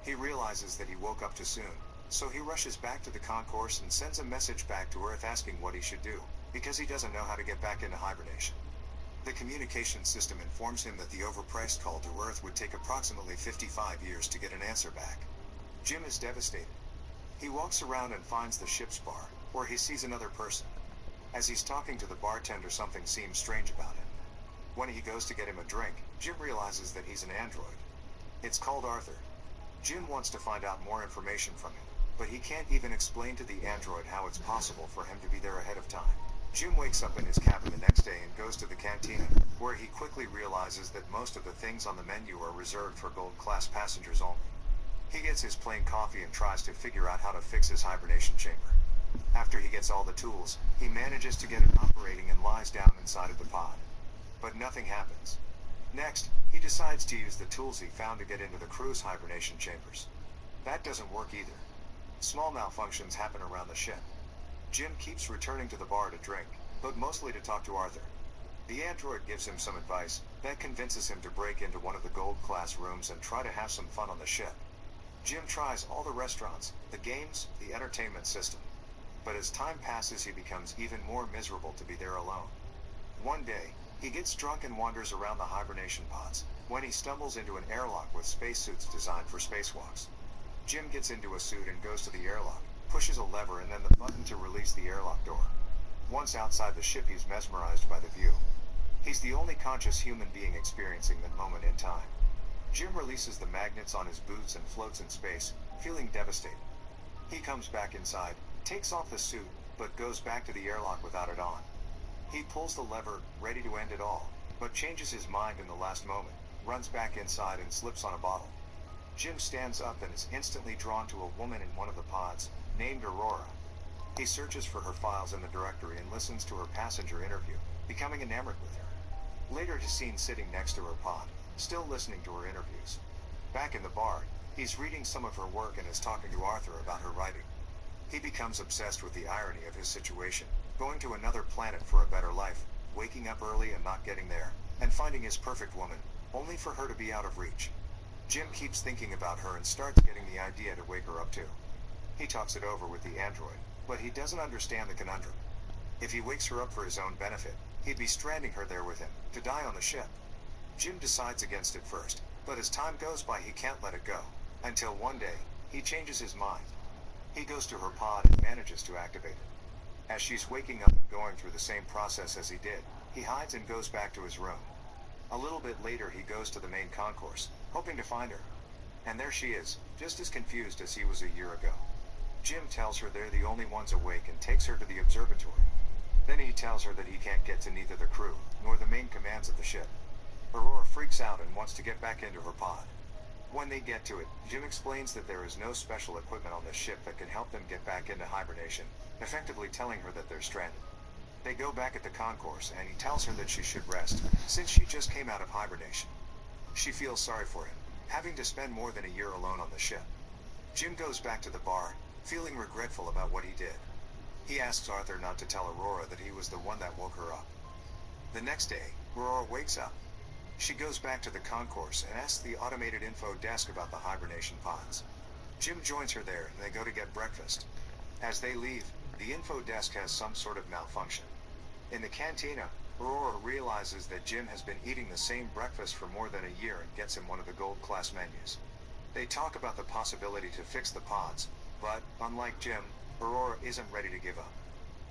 He realizes that he woke up too soon, so he rushes back to the concourse and sends a message back to Earth asking what he should do, because he doesn't know how to get back into hibernation. The communication system informs him that the overpriced call to Earth would take approximately 55 years to get an answer back. Jim is devastated. He walks around and finds the ship's bar, where he sees another person. As he's talking to the bartender, something seems strange about him. When he goes to get him a drink, Jim realizes that he's an android. It's called Arthur. Jim wants to find out more information from him, but he can't even explain to the android how it's possible for him to be there ahead of time. Jim wakes up in his cabin the next day and goes to the cantina, where he quickly realizes that most of the things on the menu are reserved for gold-class passengers only. He gets his plain coffee and tries to figure out how to fix his hibernation chamber. After he gets all the tools, he manages to get it operating and lies down inside of the pod. But nothing happens. Next, he decides to use the tools he found to get into the crew's hibernation chambers. That doesn't work either. Small malfunctions happen around the ship. Jim keeps returning to the bar to drink, but mostly to talk to Arthur. The android gives him some advice that convinces him to break into one of the gold-class rooms and try to have some fun on the ship. Jim tries all the restaurants, the games, the entertainment system. But as time passes, he becomes even more miserable to be there alone. One day, he gets drunk and wanders around the hibernation pods, when he stumbles into an airlock with spacesuits designed for spacewalks. Jim gets into a suit and goes to the airlock, pushes a lever and then the button to release the airlock door. Once outside the ship, he's mesmerized by the view. He's the only conscious human being experiencing that moment in time. Jim releases the magnets on his boots and floats in space, feeling devastated. He comes back inside, takes off the suit, but goes back to the airlock without it on. He pulls the lever, ready to end it all, but changes his mind in the last moment, runs back inside and slips on a bottle. Jim stands up and is instantly drawn to a woman in one of the pods, named Aurora. He searches for her files in the directory and listens to her passenger interview, becoming enamored with her. Later he's seen sitting next to her pod, still listening to her interviews. Back in the bar, he's reading some of her work and is talking to Arthur about her writing. He becomes obsessed with the irony of his situation, going to another planet for a better life, waking up early and not getting there, and finding his perfect woman, only for her to be out of reach. Jim keeps thinking about her and starts getting the idea to wake her up too. He talks it over with the android, but he doesn't understand the conundrum. If he wakes her up for his own benefit, he'd be stranding her there with him, to die on the ship. Jim decides against it first, but as time goes by he can't let it go, until one day, he changes his mind. He goes to her pod and manages to activate it. As she's waking up and going through the same process as he did, he hides and goes back to his room. A little bit later he goes to the main concourse, hoping to find her. And there she is, just as confused as he was a year ago. Jim tells her they're the only ones awake and takes her to the observatory. Then he tells her that he can't get to neither the crew, nor the main commands of the ship. Aurora freaks out and wants to get back into her pod. When they get to it, Jim explains that there is no special equipment on the ship that can help them get back into hibernation, effectively telling her that they're stranded. They go back at the concourse and he tells her that she should rest, since she just came out of hibernation. She feels sorry for him, having to spend more than a year alone on the ship. Jim goes back to the bar, feeling regretful about what he did. He asks Arthur not to tell Aurora that he was the one that woke her up. The next day, Aurora wakes up. She goes back to the concourse and asks the automated info desk about the hibernation pods. Jim joins her there and they go to get breakfast. As they leave, the info desk has some sort of malfunction. In the cantina, Aurora realizes that Jim has been eating the same breakfast for more than a year and gets him one of the gold class menus. They talk about the possibility to fix the pods, but, unlike Jim, Aurora isn't ready to give up.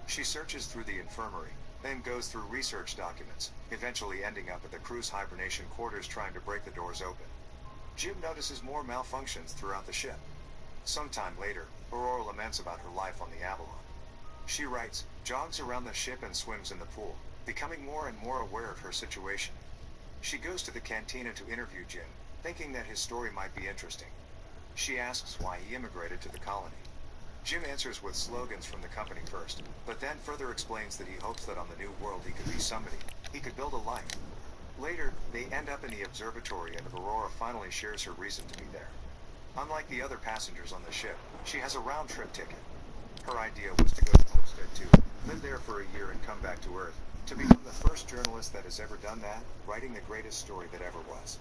She searches through the infirmary, then goes through research documents, eventually ending up at the crew's hibernation quarters trying to break the doors open. Jim notices more malfunctions throughout the ship. Sometime later, Aurora laments about her life on the Avalon. She writes, jogs around the ship and swims in the pool, becoming more and more aware of her situation. She goes to the cantina to interview Jim, thinking that his story might be interesting. She asks why he immigrated to the colony. Jim answers with slogans from the company first, but then further explains that he hopes that on the new world he could be somebody. He could build a life. Later, they end up in the observatory and Aurora finally shares her reason to be there. Unlike the other passengers on the ship, she has a round-trip ticket. Her idea was to go to Homestead 2, live there for a year and come back to Earth, to become the first journalist that has ever done that, writing the greatest story that ever was.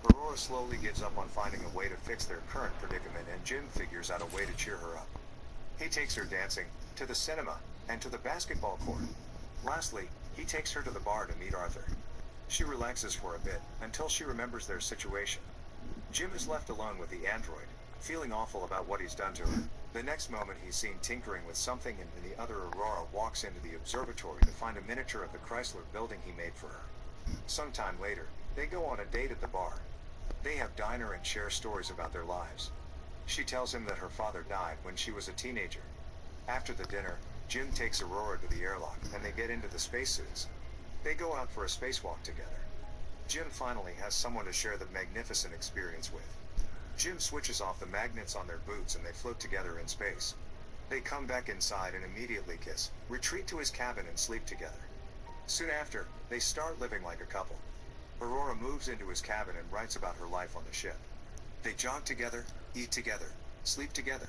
Aurora slowly gives up on finding a way to fix their current predicament and Jim figures out a way to cheer her up. He takes her dancing, to the cinema, and to the basketball court. Lastly, he takes her to the bar to meet Arthur. She relaxes for a bit, until she remembers their situation. Jim is left alone with the android, feeling awful about what he's done to her. The next moment he's seen tinkering with something and then the other Aurora walks into the observatory to find a miniature of the Chrysler building he made for her. Sometime later, they go on a date at the bar. They have dinner and share stories about their lives. She tells him that her father died when she was a teenager. After the dinner, Jim takes Aurora to the airlock and they get into the spacesuits. They go out for a spacewalk together. Jim finally has someone to share the magnificent experience with. Jim switches off the magnets on their boots and they float together in space. They come back inside and immediately kiss, retreat to his cabin and sleep together. Soon after, they start living like a couple. Aurora moves into his cabin and writes about her life on the ship. They jog together, eat together, sleep together.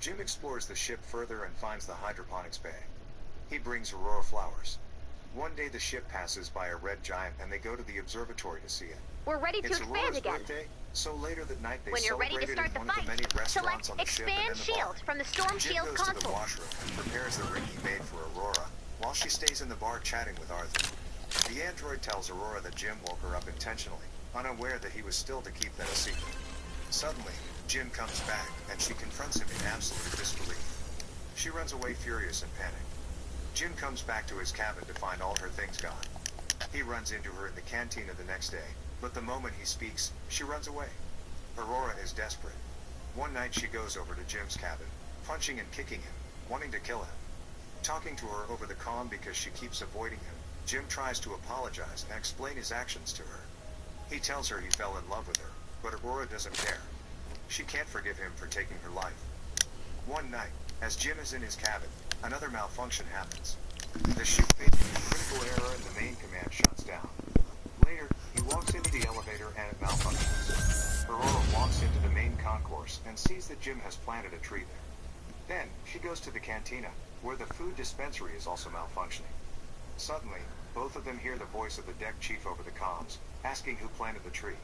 Jim explores the ship further and finds the hydroponics bay. He brings Aurora flowers. One day the ship passes by a red giant and they go to the observatory to see it. We're ready to It's expand Aurora's again. birthday, so later that night they When you're ready to celebrated start in the one of the many fight, restaurants select on the ship and Expand in the bar. Shield from the Storm Jim Shield goes to the console. washroom and prepares the ring he made for Aurora, while she stays in the bar chatting with Arthur. The android tells Aurora that Jim woke her up intentionally, unaware that he was still to keep that a secret. Suddenly, Jim comes back, and she confronts him in absolute disbelief. She runs away furious and panicked. Jim comes back to his cabin to find all her things gone. He runs into her in the cantina the next day, but the moment he speaks, she runs away. Aurora is desperate. One night she goes over to Jim's cabin, punching and kicking him, wanting to kill him. Talking to her over the comm because she keeps avoiding him, Jim tries to apologize and explain his actions to her. He tells her he fell in love with her, but Aurora doesn't care. She can't forgive him for taking her life. One night, as Jim is in his cabin, another malfunction happens. The ship faces a critical error and the main command shuts down. Later, he walks into the elevator and it malfunctions. Aurora walks into the main concourse and sees that Jim has planted a tree there. Then, she goes to the cantina, where the food dispensary is also malfunctioning. Suddenly, both of them hear the voice of the deck chief over the comms, asking who planted the tree.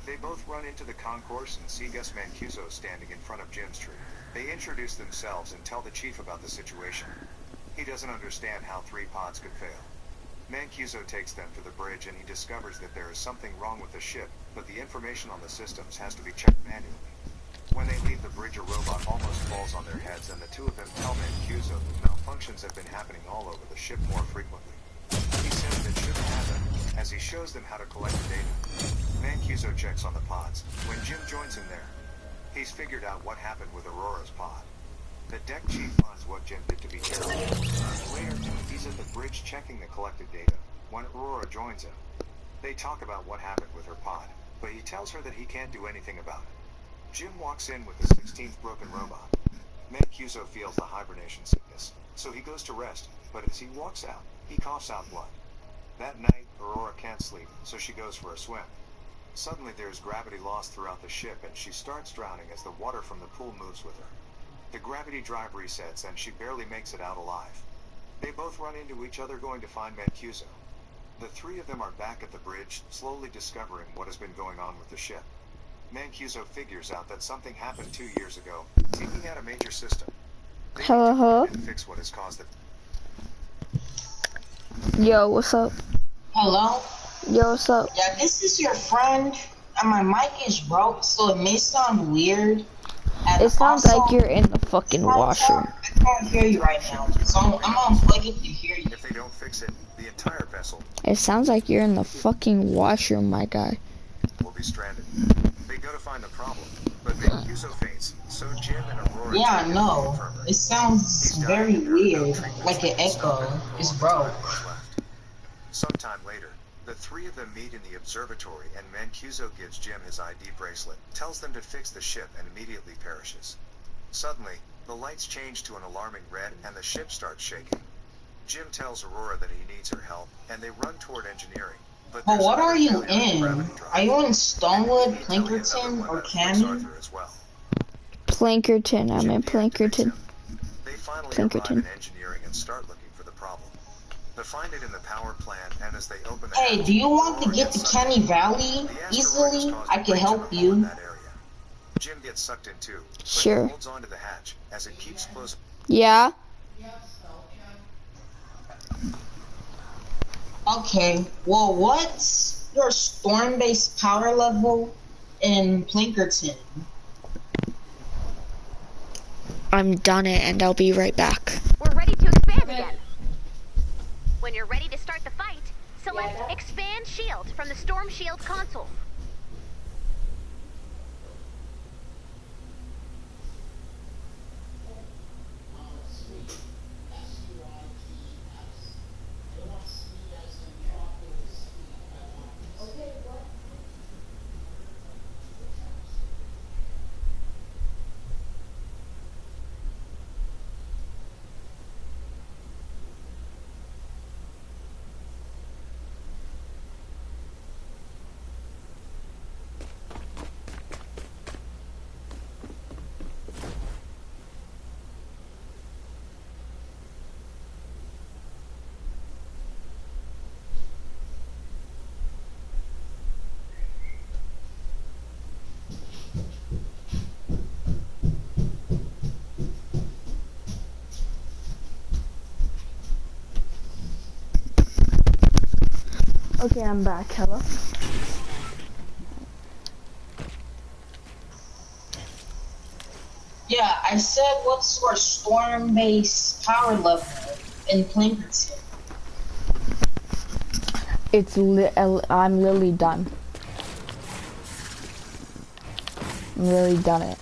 They both run into the concourse and see Gus Mancuso standing in front of Jim's tree. They introduce themselves and tell the chief about the situation. He doesn't understand how 3 pods could fail. Mancuso takes them to the bridge and he discovers that there is something wrong with the ship, but the information on the systems has to be checked manually. When they leave the bridge, a robot almost falls on their heads and the two of them tell Mancuso that malfunctions have been happening all over the ship more frequently. He says that shouldn't happen, as he shows them how to collect the data. Mancuso checks on the pods, when Jim joins him there. He's figured out what happened with Aurora's pod. The deck chief finds what Jim did to be terrible. Later, he's at the bridge checking the collected data, when Aurora joins him. They talk about what happened with her pod, but he tells her that he can't do anything about it. Jim walks in with the 16th broken robot. Mancuso feels the hibernation sickness, so he goes to rest, but as he walks out, he coughs out blood. That night, Aurora can't sleep, so she goes for a swim. Suddenly there's gravity loss throughout the ship and she starts drowning as the water from the pool moves with her. The gravity drive resets and she barely makes it out alive. They both run into each other going to find Mancuso. The three of them are back at the bridge, slowly discovering what has been going on with the ship. Mancuso figures out that something happened 2 years ago, taking out a major system. They need to find and fix what has caused it. Yo, what's up? Hello? Yo, what's up? Yeah, this is your friend, and my mic is broke, so it may sound weird. And It sounds also, like you're in the fucking washer. I can't hear you right now, so I'm gonna unplug it to hear you. If they don't fix it, the entire vessel It sounds like you're in the fucking washer, my guy. will be stranded. They go to find the problem, but Mancuso faints, so Jim and Aurora... Yeah, I know. It sounds very weird, like an echo. It's broke. Sometime later, the three of them meet in the observatory and Mancuso gives Jim his ID bracelet, tells them to fix the ship and immediately perishes. Suddenly, the lights change to an alarming red and the ship starts shaking. Jim tells Aurora that he needs her help, and they run toward engineering. But what are you in? Are you in Stonewood, Plankerton, or Canyon? Plankerton, I'm in Plankerton. They finally Plankerton. arrive in engineering and start looking for the problem. They find it in the power plant, and as they open the Hey, hatch, do you want to get to Aurora Canny Valley easily? I can help you. Jim gets sucked in too, but Sure. he holds onto the hatch as it keeps closing. Yeah? Okay, well, what's your storm-based power level in Plankerton? I'm done it and I'll be right back. We're ready to expand again. When you're ready to start the fight, select Expand Shield from the Storm Shield console. Okay, I'm back. Hello? Yeah, I said what's your storm-based power level in Plankerton? I'm literally done. I'm really done it.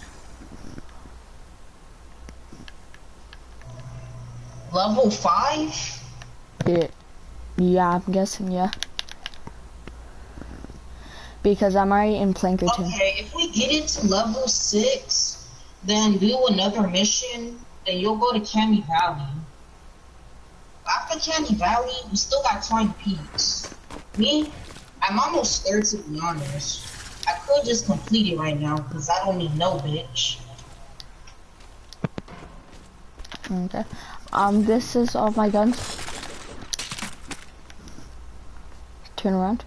Level 5? Yeah, I'm guessing, yeah. Because I'm already in Plankerton. Okay, if we get it to level 6, then do another mission, then you'll go to Canny Valley. After Canny Valley, we still got Twin Peaks. Me, I'm almost there, to be honest. I could just complete it right now, because I don't need no bitch. Okay. This is all my guns. Turn around.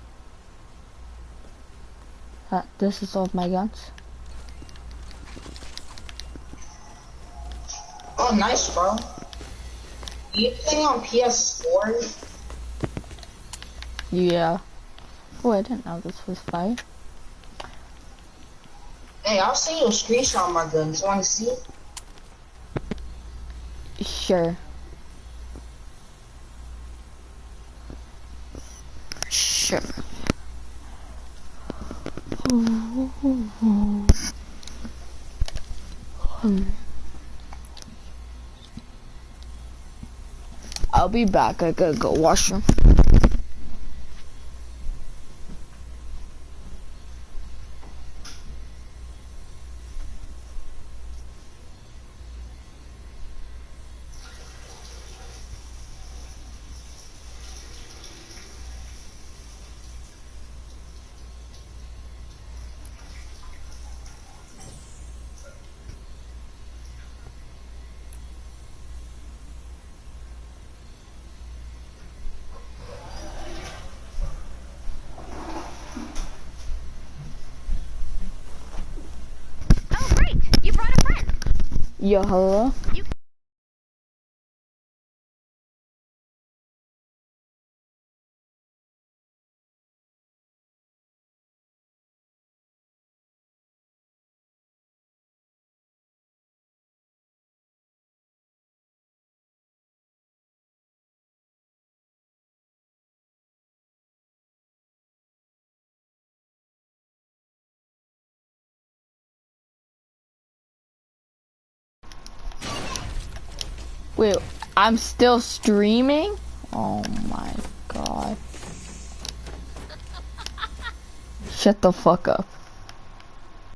This is all my guns. Oh, nice, bro. You play on PS4? Yeah. Oh, I didn't know this was fire. Hey, I'll send you a screenshot of my guns. You want to see? Sure. Sure. I'll be back. I gotta go washroom. Yo, hello? Wait, I'm still streaming? Oh my god. Shut the fuck up.